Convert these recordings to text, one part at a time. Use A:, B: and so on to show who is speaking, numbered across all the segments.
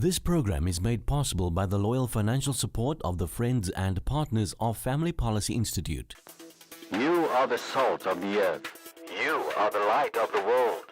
A: This program is made possible by the loyal financial support of the friends and partners of Family Policy Institute.
B: You are the salt of the earth. You are the light of the world.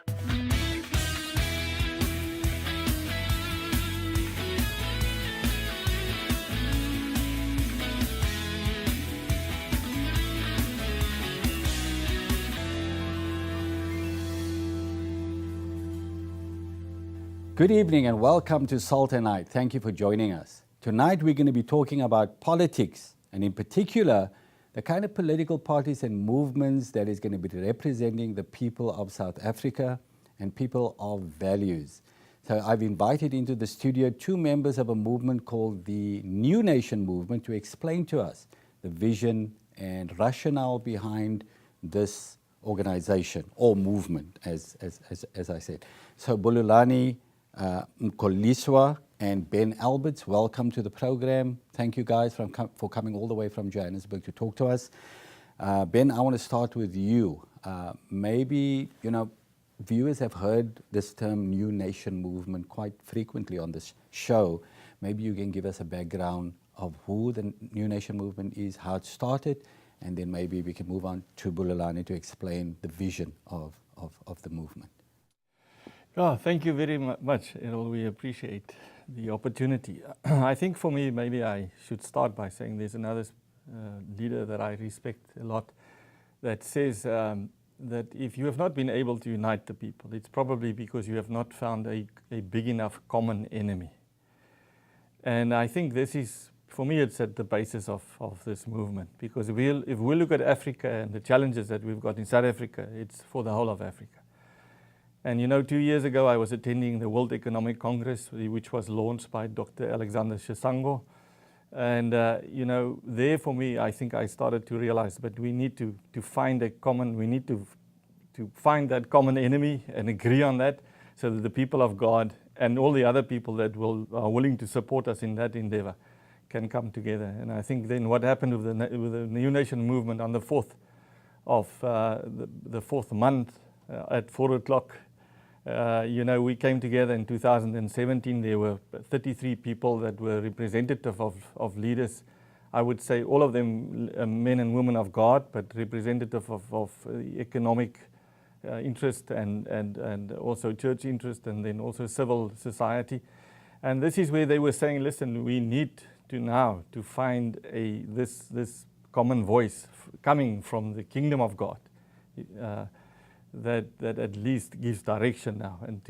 C: Good evening and welcome to Salt and Light. Thank you for joining us. Tonight we're going to be talking about politics, and in particular, the kind of political parties and movements that is going to be representing the people of South Africa and people of values. So I've invited into the studio two members of a movement called the New Nation Movement to explain to us the vision and rationale behind this organization or movement, as I said. So Bulelani Mkohliswa Ben Alberts, welcome to the program. Thank you guys for coming all the way from Johannesburg to talk to us. Ben, I want to start with you. Maybe, viewers have heard this term New Nation Movement quite frequently on this show. Maybe you can give us a background of who the New Nation Movement is, how it started, and then maybe we can move on to Bulelani to explain the vision of the movement.
D: Oh, thank you very much, Errol. We appreciate the opportunity. I think for me, maybe I should start by saying there's another leader that I respect a lot that says that if you have not been able to unite the people, it's probably because you have not found a big enough common enemy. And I think this is, for me, it's at the basis of this movement, because if we look at Africa and the challenges that we've got in South Africa, it's for the whole of Africa. And 2 years ago, I was attending the World Economic Congress, which was launched by Dr. Alexander Shisango. And, there for me, I think I started to realize that we need to find we need to find that common enemy and agree on that, so that the people of God and all the other people that are willing to support us in that endeavor can come together. And I think then what happened with the New Nation Movement on the 4th of the 4th month at 4 o'clock, we came together in 2017. There were 33 people that were representative of leaders. I would say all of them men and women of God, but representative of economic interest and also church interest, and then also civil society. And this is where they were saying, listen, we need to now to find this common voice coming from the kingdom of God. That at least gives direction now and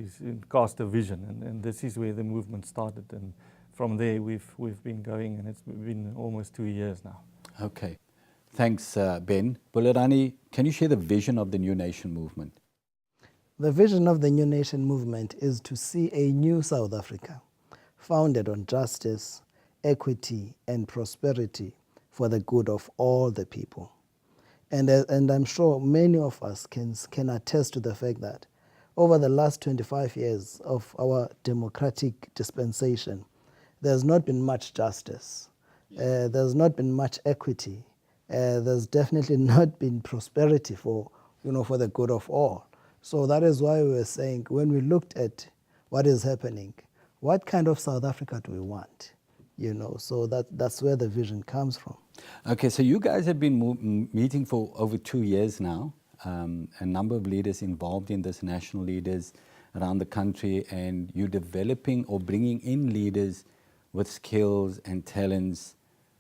D: cast a vision, and this is where the movement started, and from there we've been going, and it's been almost 2 years now.
C: Okay, thanks Ben. Bulelani, can you share the vision of the New Nation Movement?
E: The vision of the New Nation Movement is to see a new South Africa founded on justice, equity, and prosperity for the good of all the people. And I'm sure many of us can attest to the fact that over the last 25 years of our democratic dispensation, there's not been much justice. There's not been much equity. There's definitely not been prosperity for the good of all. So that is why we were saying, when we looked at what is happening, what kind of South Africa do we want? So that's where the vision comes from.
C: Okay, so you guys have been meeting for over 2 years now. A number of leaders involved in this, national leaders around the country, and you're developing or bringing in leaders with skills and talents,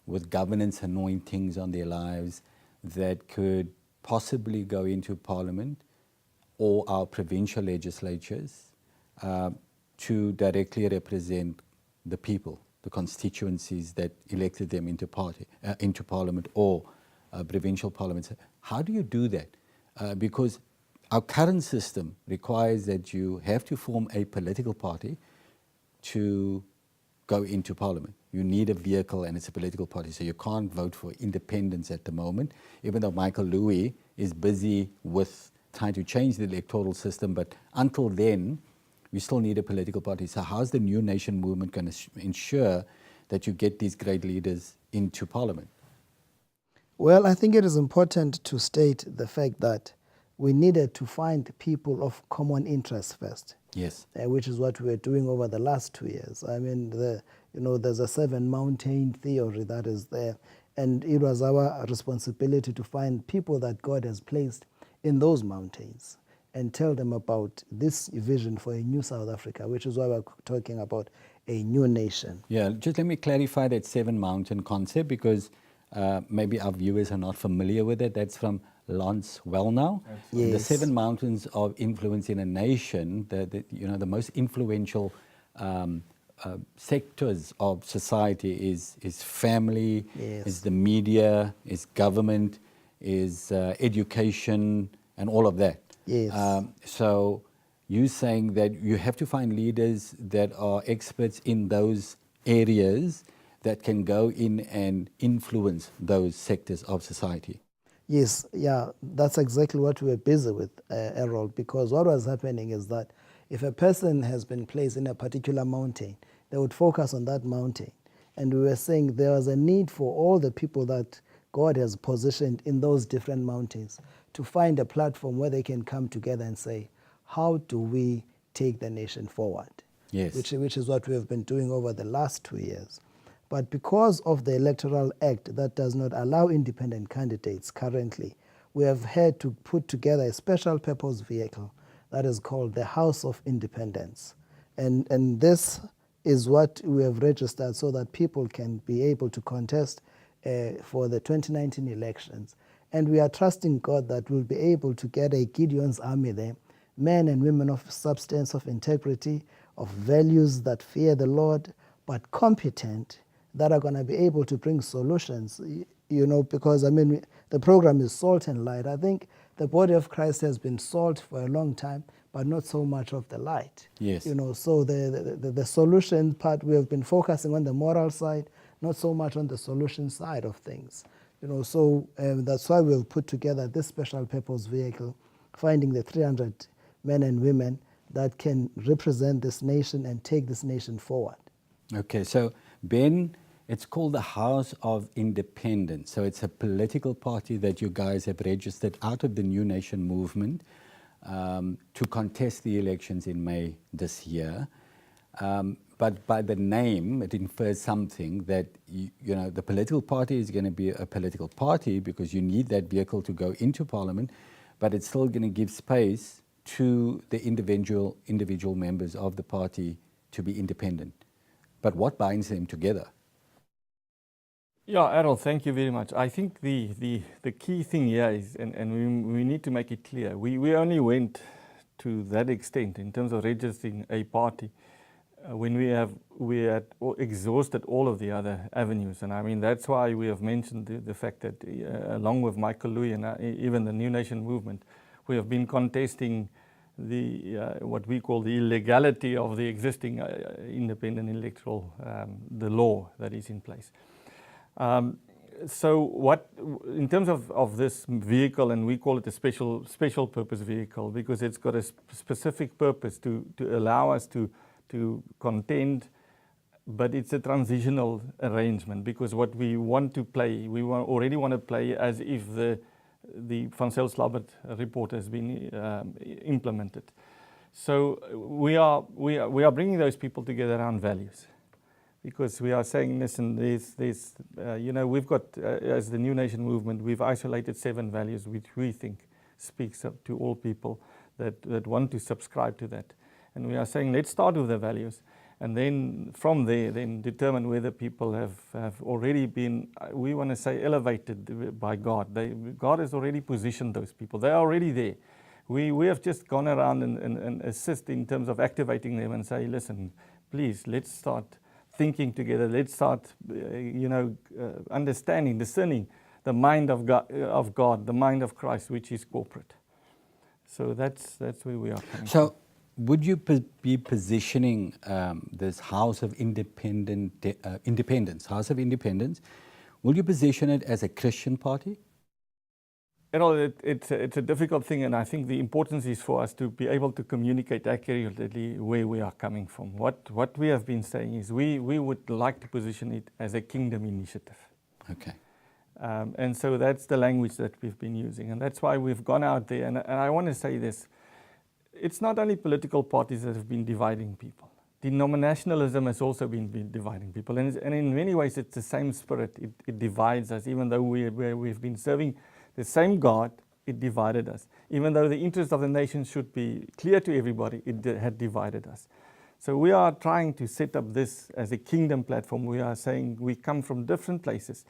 C: with governance anointings on their lives that could possibly go into Parliament or our provincial legislatures to directly represent the people, the constituencies that elected them into Parliament or provincial parliaments. How do you do that? Because our current system requires that you have to form a political party to go into Parliament. You need a vehicle, and it's a political party, so you can't vote for independence at the moment, even though Michael Louis is busy with trying to change the electoral system. But until then, we still need a political party. So how's the New Nation Movement going to ensure that you get these great leaders into Parliament?
E: Well, I think it is important to state the fact that we needed to find people of common interest first.
C: Yes.
E: Which is what we were doing over the last 2 years. I mean, there's a 7-mountain theory that is there, and it was our responsibility to find people that God has placed in those mountains and tell them about this vision for a new South Africa, which is why we're talking about a new nation.
C: Yeah, just let me clarify that 7-mountain concept, because maybe our viewers are not familiar with it. That's from Lance Wellnow.
E: Yes.
C: The 7 mountains of influence in a nation, the most influential sectors of society is family,
E: Yes.
C: is the media, is government, is education, and all of that.
E: Yes.
C: So you're saying that you have to find leaders that are experts in those areas that can go in and influence those sectors of society.
E: Yes, yeah, that's exactly what we were busy with, Errol, because what was happening is that if a person has been placed in a particular mountain, they would focus on that mountain. And we were saying there was a need for all the people that God has positioned in those different mountains to find a platform where they can come together and say, how do we take the nation forward?
C: Yes.
E: Which is what we have been doing over the last 2 years. But because of the Electoral Act that does not allow independent candidates currently, we have had to put together a special purpose vehicle that is called the House of Independence. And this is what we have registered so that people can be able to contest for the 2019 elections. And we are trusting God that we'll be able to get a Gideon's army there, men and women of substance, of integrity, of values that fear the Lord, but competent, that are going to be able to bring solutions, because, the program is salt and light. I think the body of Christ has been salt for a long time, but not so much of the light.
C: Yes.
E: So the solution part, we have been focusing on the moral side, not so much on the solution side of things. So that's why we'll put together this special purpose vehicle, finding the 300 men and women that can represent this nation and take this nation forward.
C: Okay, so Ben, it's called the House of Independence. So it's a political party that you guys have registered out of the New Nation movement to contest the elections in May this year. But by the name, it infers something that, the political party is going to be a political party because you need that vehicle to go into Parliament, but it's still going to give space to the individual members of the party to be independent. But what binds them together?
D: Yeah, Errol, thank you very much. I think the key thing here is, and we need to make it clear, we only went to that extent in terms of registering a party when we had exhausted all of the other avenues. And that's why we have mentioned the fact that along with Michael Louis and even the New Nation movement, we have been contesting the what we call the illegality of the existing independent electoral, the law that is in place. So what, in terms of this vehicle, and we call it a special purpose vehicle because it's got a specific purpose to allow us to contend, but it's a transitional arrangement because what we want to play, already want to play as if the Van Zyl-Slabbert report has been implemented. So we are bringing those people together around values. Because we are saying, listen, we've got, as the New Nation movement, we've isolated 7 values which we think speaks up to all people that want to subscribe to that. And we are saying, let's start with the values. And then from there, then determine whether people have already been, we want to say, elevated by God. God has already positioned those people. They are already there. We have just gone around and assist in terms of activating them and say, listen, please, let's start thinking together. Let's start, understanding, discerning the mind of God, the mind of Christ, which is corporate. So that's where we are coming from.
C: Would you be positioning this House of Independence, House of Independence, will you position it as a Christian party?
D: It's a difficult thing, and I think the importance is for us to be able to communicate accurately where we are coming from. What we have been saying is we would like to position it as a kingdom initiative.
C: Okay.
D: And so that's the language that we've been using. And that's why we've gone out there. And I want to say this. It's not only political parties that have been dividing people. Denominationalism has also been dividing people. And in many ways, it's the same spirit. It divides us. Even though we've been serving the same God, it divided us. Even though the interest of the nation should be clear to everybody, it had divided us. So we are trying to set up this as a kingdom platform. We are saying we come from different places.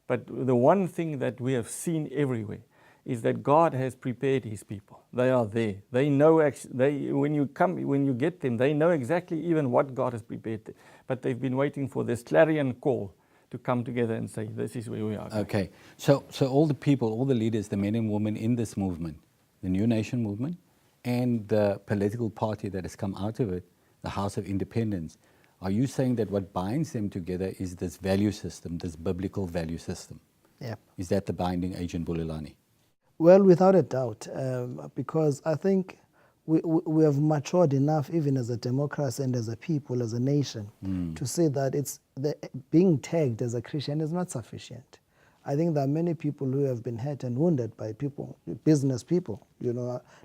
D: But the one thing that we have seen everywhere is that God has prepared His people. They are there. They know, when you get them, they know exactly even what God has prepared. But they've been waiting for this clarion call to come together and say, this is where we are going.
C: Okay, so all the people, all the leaders, the men and women in this movement, the New Nation movement, and the political party that has come out of it, the House of Independence, are you saying that what binds them together is this value system, this biblical value system?
E: Yeah.
C: Is that the binding agent, Bulelani?
E: Well, without a doubt, because I think we have matured enough, even as a democracy and as a people, as a nation, to say that being tagged as a Christian is not sufficient. I think there are many people who have been hurt and wounded by people, business people,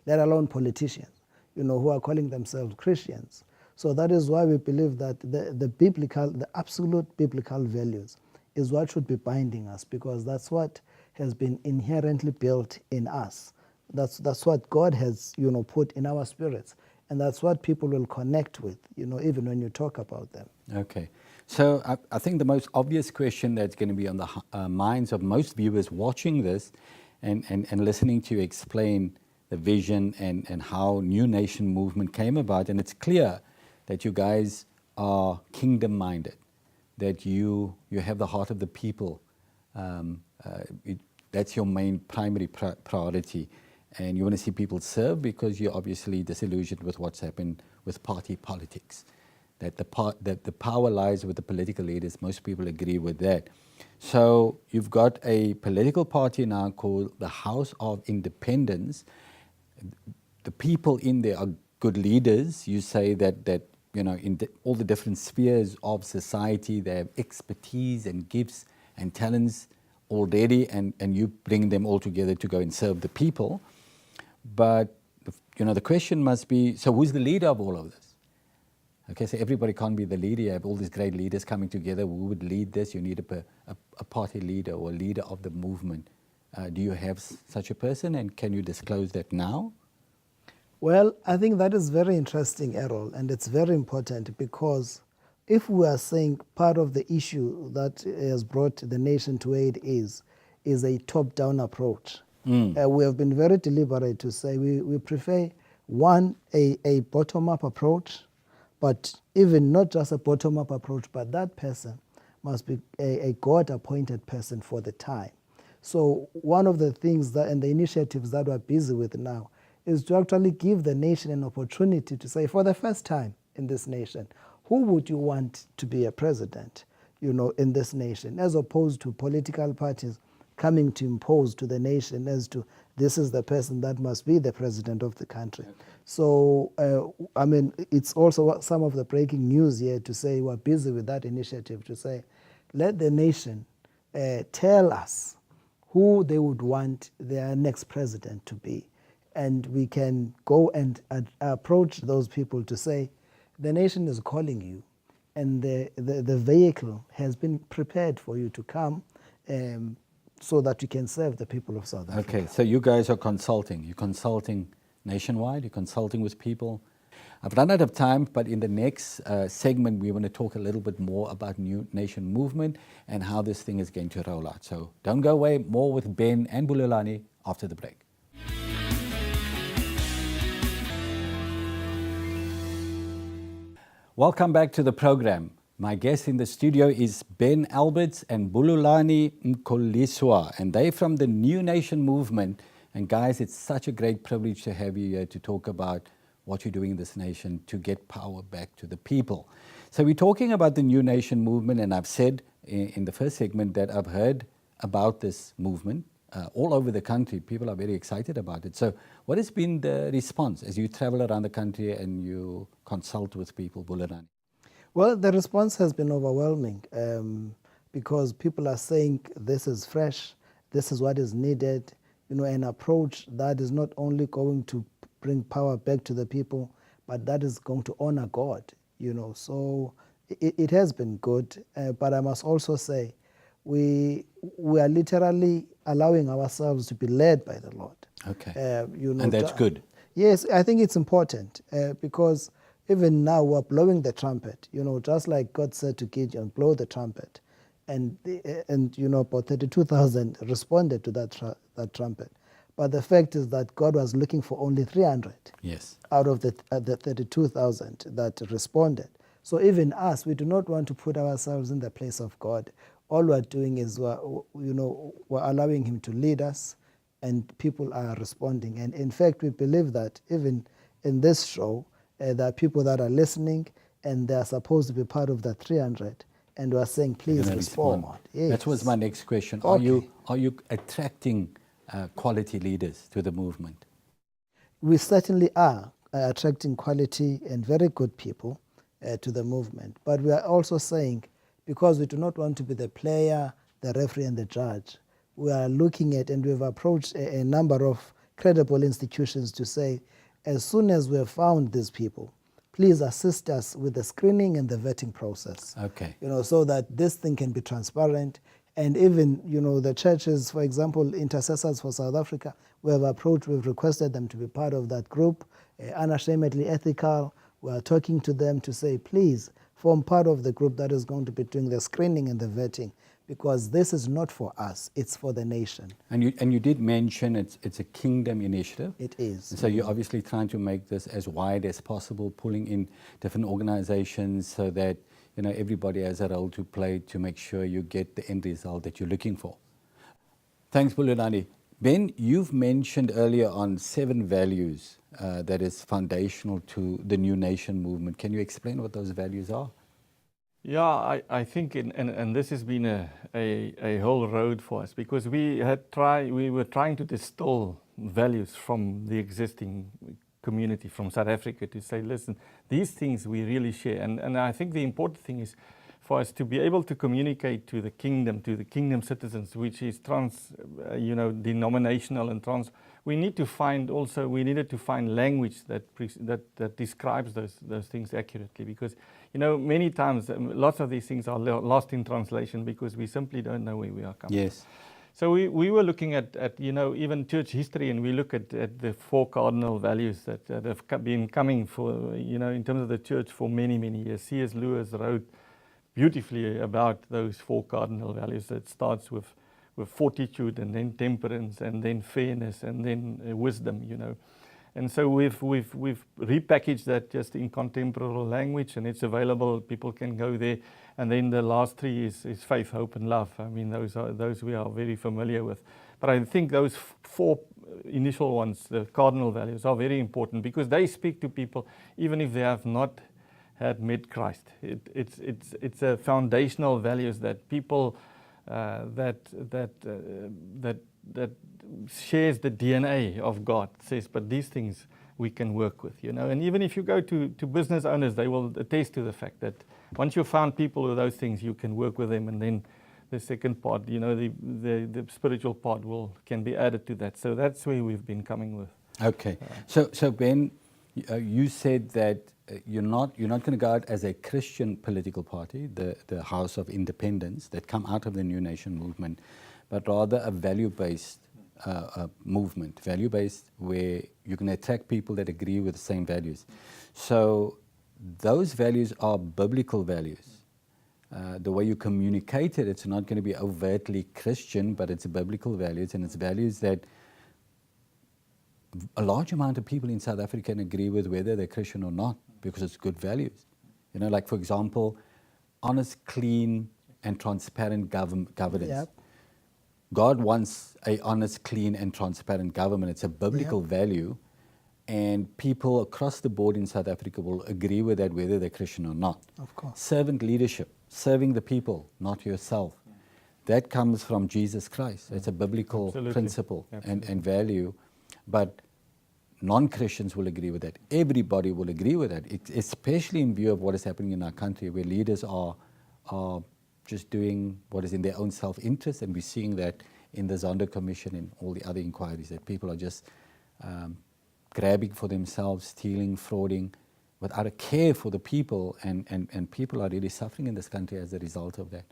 E: let alone politicians, who are calling themselves Christians. So that is why we believe that the absolute biblical values is what should be binding us, because that's what has been inherently built in us. That's what God has, put in our spirits, and that's what people will connect with, even when you talk about them.
C: Okay, so I think the most obvious question that's going to be on the minds of most viewers watching this and listening to you explain the vision and how New Nation movement came about, and it's clear that you guys are kingdom-minded, that you have the heart of the people. That's your main primary priority, and you want to see people serve because you're obviously disillusioned with what's happened with party politics, that the power lies with the political leaders. Most people agree with that. So you've got a political party now called the House of Independence. The people in there are good leaders. You say that in all the different spheres of society, they have expertise and gifts and talents already, and you bring them all together to go and serve the people. But the question must be, so who's the leader of all of this? Okay, so everybody can't be the leader. You have all these great leaders coming together. Who would lead this? You need a party leader or a leader of the movement. Do you have such a person, and can you disclose that now?
E: Well, I think that is very interesting, Errol, and it's very important, because if we are saying part of the issue that has brought the nation to where it is a top-down approach. We have been very deliberate to say we prefer, one, a bottom-up approach, but even not just a bottom-up approach, but that person must be a God-appointed person for the time. So one of the things and the initiatives that we're busy with now is to actually give the nation an opportunity to say, for the first time in this nation, who would you want to be a president, in this nation, as opposed to political parties coming to impose to the nation as to this is the person that must be the president of the country. Okay. So, it's also some of the breaking news here to say we're busy with that initiative to say, let the nation tell us who they would want their next president to be. And we can go and approach those people to say, the nation is calling you, and the vehicle has been prepared for you to come so that you can serve the people of South Africa.
C: Okay, so you guys are consulting. You're consulting nationwide, you're consulting with people. I've run out of time, but in the next segment, we want to talk a little bit more about New Nation movement and how this thing is going to roll out. So don't go away, more with Ben and Bulelani after the break. Welcome back to the program. My guest in the studio is Ben Alberts and Bulelani Mkohliswa, and they're from the New Nation movement. And guys, it's such a great privilege to have you here to talk about what you're doing in this nation to get power back to the people. So we're talking about the New Nation movement, and I've said in the first segment that I've heard about this movement all over the country. People are very excited about it. So what has been the response as you travel around the country and you consult with people, Bulelani?
E: Well, the response has been overwhelming. because people are saying this is fresh, this is what is needed, an approach that is not only going to bring power back to the people, but that is going to honor God, So it has been good, but I must also say we are literally allowing ourselves to be led by the Lord.
C: Okay. And that's good.
E: Yes, I think it's important because even now we're blowing the trumpet, just like God said to Gideon, blow the trumpet. And about 32,000 responded to that trumpet. But the fact is that God was looking for only 300 out of the 32,000 that responded. So even us, we do not want to put ourselves in the place of God. All we're doing is we're allowing Him to lead us, and people are responding. And in fact, we believe that even in this show, there are people that are listening, and they are supposed to be part of the 300. And we are saying, please respond. Yes.
C: That was my next question.
E: Okay.
C: Are you attracting quality leaders to the movement?
E: We certainly are attracting quality and very good people to the movement. But we are also saying, because we do not want to be the player, the referee, and the judge, we are looking at, and we've approached a number of credible institutions to say, as soon as we have found these people, please assist us with the screening and the vetting process.
C: Okay.
E: So that this thing can be transparent. And even, the churches, for example, Intercessors for South Africa, we've requested them to be part of that group, unashamedly ethical. We are talking to them to say, please form part of the group that is going to be doing the screening and the vetting, because this is not for us, it's for the nation.
C: And you did mention it's a kingdom initiative.
E: It is.
C: And so you're obviously trying to make this as wide as possible, pulling in different organizations so that everybody has a role to play to make sure you get the end result that you're looking for. Thanks, Bulelani. Ben, you've mentioned earlier on 7 values that is foundational to the New Nation movement. Can you explain what those values are?
D: Yeah, I think, and this has been a whole road for us, because we were trying to distill values from the existing community, from South Africa, to say, listen, these things we really share. And I think the important thing is for us to be able to communicate to the kingdom citizens, which is denominational and trans. We needed to find language that describes those things accurately, because many times lots of these things are lost in translation because we simply don't know where we are coming.
C: Yes.
D: So we were looking at even church history, and we look at the 4 cardinal values that have been coming for in terms of the church for many years. C.S. Lewis wrote beautifully about those 4 cardinal values. That starts with fortitude, and then temperance, and then fairness, and then wisdom. And so we've repackaged that just in contemporary language, and it's available. People can go there. And then the last 3 is faith, hope, and love. I mean, those we are very familiar with. But I think those 4 initial ones, the cardinal values, are very important, because they speak to people even if they have not had met Christ. It's a foundational values that people that shares the DNA of God, says, but these things we can work with, And even if you go to business owners, they will attest to the fact that once you've found people with those things, you can work with them, and then the second part, the spiritual part can be added to that. So that's where we've been coming with.
C: Okay. So Ben, you said that you're not going to go out as a Christian political party, the House of Independence that come out of the New Nation movement, but rather a value-based movement, value-based, where you can attract people that agree with the same values. So those values are biblical values. The way you communicate it, it's not going to be overtly Christian, but it's biblical values, and it's values that a large amount of people in South Africa can agree with, whether they're Christian or not, because it's good values. Like, for example, honest, clean, and transparent governance.
E: Yep.
C: God wants a honest, clean, and transparent government. It's a biblical value, and people across the board in South Africa will agree with that, whether they're Christian or not.
E: Of course.
C: Servant leadership, serving the people, not yourself. That comes from Jesus Christ. It's a biblical principle and value, but non-Christians will agree with that. Everybody will agree with that, especially in view of what is happening in our country, where leaders are just doing what is in their own self-interest, and we're seeing that in the Zondo Commission and all the other inquiries, that people are just grabbing for themselves, stealing, frauding, without a care for the people, and people are really suffering in this country as a result of that.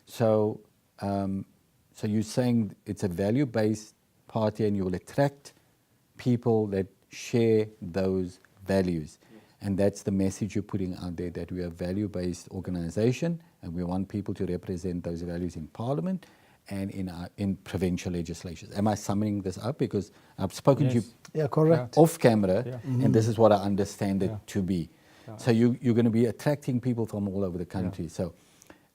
C: So, so you're saying it's a value-based party, and you will attract people that share those values. And that's the message you're putting out there, that we are a value-based organization, and we want people to represent those values in Parliament and in provincial legislation. Am I summing this up? Because I've spoken to you
E: Yeah, correct.
C: off camera,
D: Yeah.
C: and this is what I understand it
D: Yeah.
C: to be.
D: Yeah.
C: So you're going to be attracting people from all over the country. So,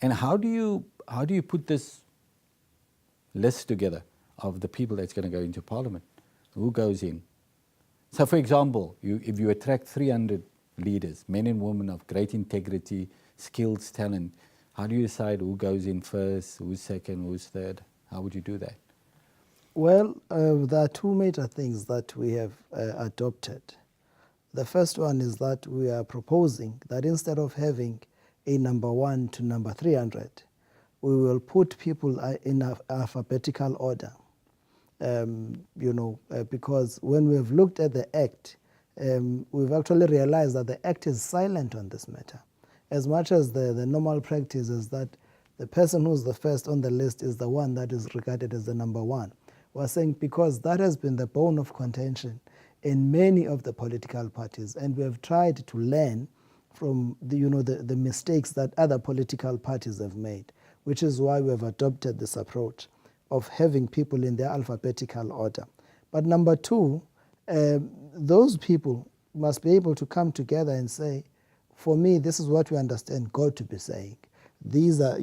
C: and how do you put this list together of the people that's going to go into Parliament? Who goes in? So, for example, if you attract 300 leaders, men and women of great integrity, skills, talent, how do you decide who goes in first, who's second, who's third? How would you do that?
E: Well, there are two major things that we have adopted. The first one is that we are proposing that instead of having a number 1 to number 300, we will put people in alphabetical order. Because when we have looked at the Act, we've actually realized that the Act is silent on this matter. As much as the normal practice is that the person who's the first on the list is the one that is regarded as the number 1. We're saying because that has been the bone of contention in many of the political parties, and we have tried to learn from the mistakes that other political parties have made, which is why we have adopted this approach of having people in their alphabetical order. But number 2, those people must be able to come together and say, for me, this is what we understand God to be saying. These are,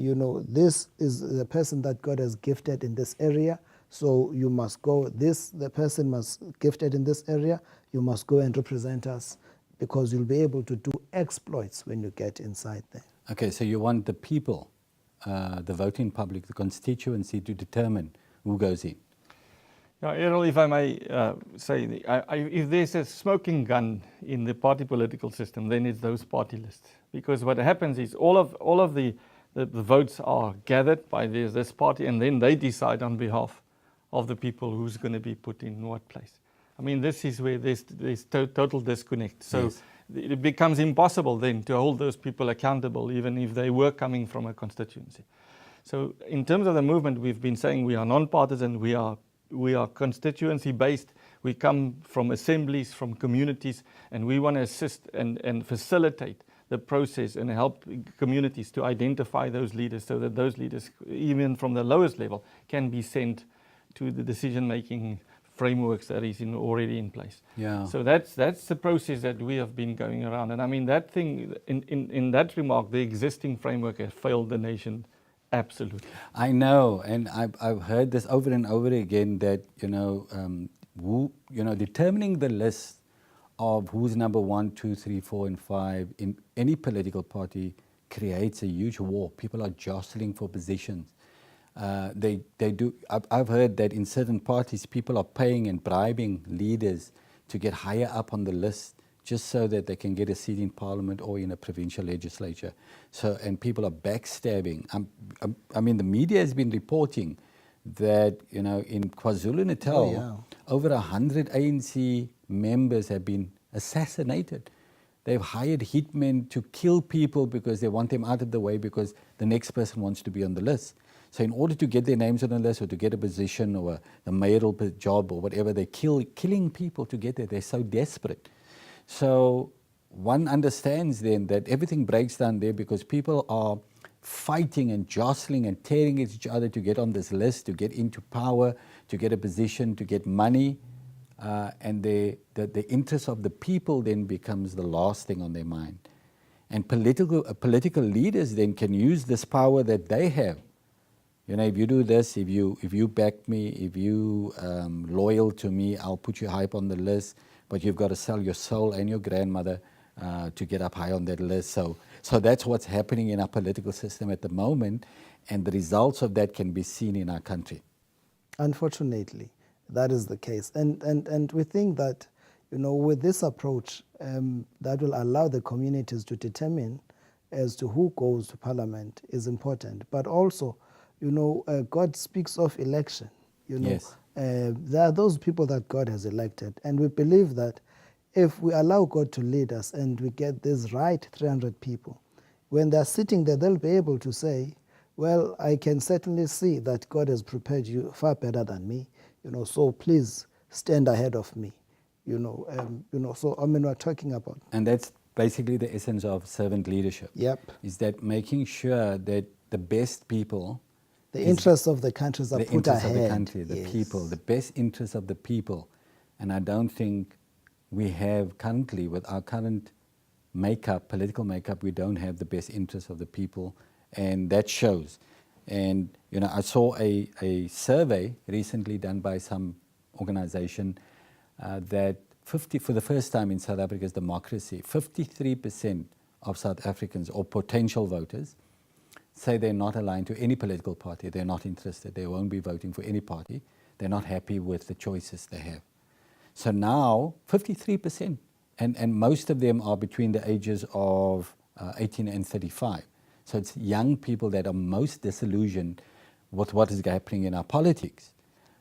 E: this is the person that God has gifted in this area, so you must go, the person must gifted in this area, you must go and represent us, because you'll be able to do exploits when you get inside there.
C: Okay, so you want the people, the voting public, the constituency, to determine who goes in.
D: Yeah, Errol, if I may say, if there's a smoking gun in the party political system, then it's those party lists. Because what happens is all of the votes are gathered by this party, and then they decide on behalf of the people who's going to be put in what place. I mean, this is where there's total disconnect. So
C: Yes.
D: It becomes impossible then to hold those people accountable, even if they were coming from a constituency. So in terms of the movement, we've been saying we are non-partisan, we are constituency-based, we come from assemblies, from communities, and we want to assist and facilitate the process and help communities to identify those leaders, so that those leaders, even from the lowest level, can be sent to the decision-making frameworks that is already in place.
C: Yeah.
D: So that's the process that we have been going around. And I mean, that thing, in that remark, the existing framework has failed the nation absolutely.
C: I know, and I've heard this over and over again, that determining the list of who's number 1, 2, 3, 4, and 5 in any political party creates a huge war. People are jostling for positions. They do. I've heard that in certain parties, people are paying and bribing leaders to get higher up on the list, just so that they can get a seat in Parliament or in a provincial legislature. So, and people are backstabbing. I mean, the media has been reporting that, in KwaZulu-Natal, over 100 ANC members have been assassinated. They've hired hitmen to kill people because they want them out of the way, because the next person wants to be on the list. So in order to get their names on the list, or to get a position or a mayoral job or whatever, they're killing people to get there. They're so desperate. So one understands then that everything breaks down there because people are fighting and jostling and tearing at each other to get on this list, to get into power, to get a position, to get money. And the interest of the people then becomes the last thing on their mind. And political leaders then can use this power that they have. If you do this, if you back me, if you loyal to me, I'll put you high up on the list. But you've got to sell your soul and your grandmother to get up high on that list. So that's what's happening in our political system at the moment, and the results of that can be seen in our country.
E: Unfortunately, that is the case. And we think that, with this approach, that will allow the communities to determine, as to who goes to parliament is important. But also, God speaks of election.
C: Yes.
E: There are those people that God has elected, and we believe that if we allow God to lead us and we get this right 300 people, when they're sitting there, they'll be able to say, well, I can certainly see that God has prepared you far better than me, so please stand ahead of me, so we're talking about.
C: And that's basically the essence of servant leadership.
E: Yep.
C: Is that making sure that the best people,
E: the interests of the countries are
C: the
E: put
C: interests
E: ahead.
C: of the country, the
E: Yes.
C: people, the best interests of the people. And I don't think we have currently, with our current makeup, political makeup, we don't have the best interests of the people, and that shows. And I saw a survey recently done by some organization that for the first time in South Africa's democracy, 53% of South Africans or potential voters say they're not aligned to any political party. They're not interested. They won't be voting for any party. They're not happy with the choices they have. So now, 53%, and most of them are between the ages of 18 and 35. So it's young people that are most disillusioned with what is happening in our politics.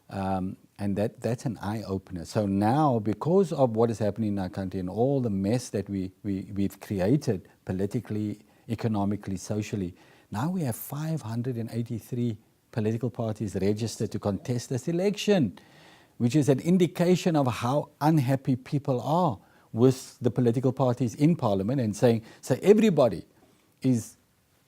C: And that's an eye-opener. So now, because of what is happening in our country and all the mess that we've created politically, economically, socially, now we have 583 political parties registered to contest this election, which is an indication of how unhappy people are with the political parties in Parliament, and saying, so everybody is,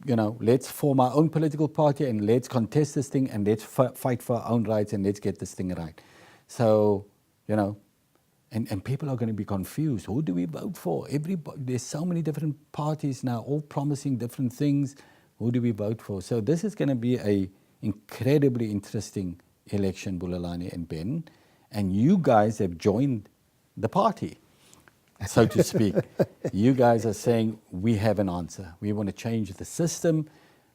C: let's form our own political party and let's contest this thing and let's fight for our own rights and let's get this thing right. So, and people are going to be confused. Who do we vote for? Everybody, there's so many different parties now, all promising different things. Who do we vote for? So this is going to be a incredibly interesting election, Bulelani and Ben. And you guys have joined the party, so to speak. You guys are saying, we have an answer. We want to change the system.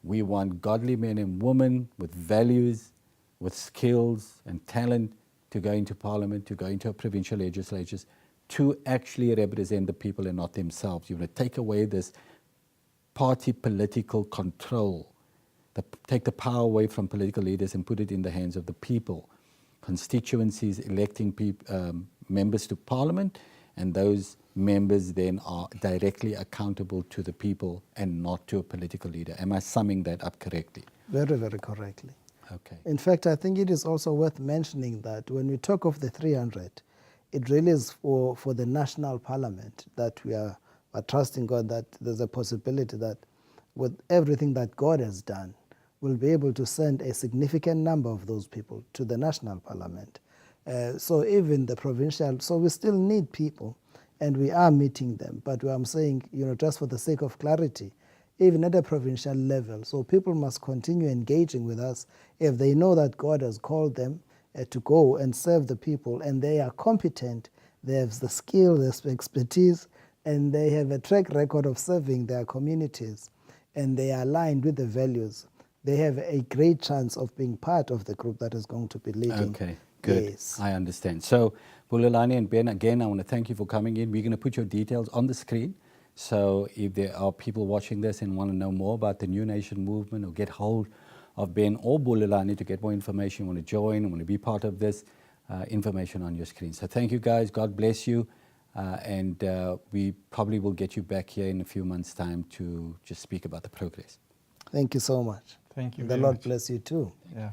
C: We want godly men and women with values, with skills and talent to go into Parliament, to go into our provincial legislatures, to actually represent the people and not themselves. You want to take away this party political control, take the power away from political leaders and put it in the hands of the people. Constituencies electing members to Parliament, and those members then are directly accountable to the people and not to a political leader. Am I summing that up correctly?
E: Very, very correctly.
C: Okay.
E: In fact, I think it is also worth mentioning that when we talk of the 300, it really is for the national parliament that we are trusting God that there's a possibility that with everything that God has done, we'll be able to send a significant number of those people to the national parliament. So even the provincial, so we still need people, and we are meeting them. But I'm saying, just for the sake of clarity, even at a provincial level, so people must continue engaging with us if they know that God has called them to go and serve the people, and they are competent, they have the skill, the expertise, and they have a track record of serving their communities, and they are aligned with the values. They have a great chance of being part of the group that is going to be leading.
C: Okay, good.
E: Yes.
C: I understand. So, Bulelani and Ben, again, I want to thank you for coming in. We're going to put your details on the screen. So if there are people watching this and want to know more about the New Nation movement or get hold of Ben or Bulelani to get more information, want to join, want to be part of this, information on your screen. So thank you guys. God bless you. And we probably will get you back here in a few months' time to just speak about the progress.
E: Thank you so much.
D: Thank you
E: The
D: very
E: Lord
D: much.
E: bless you too.
D: Yeah.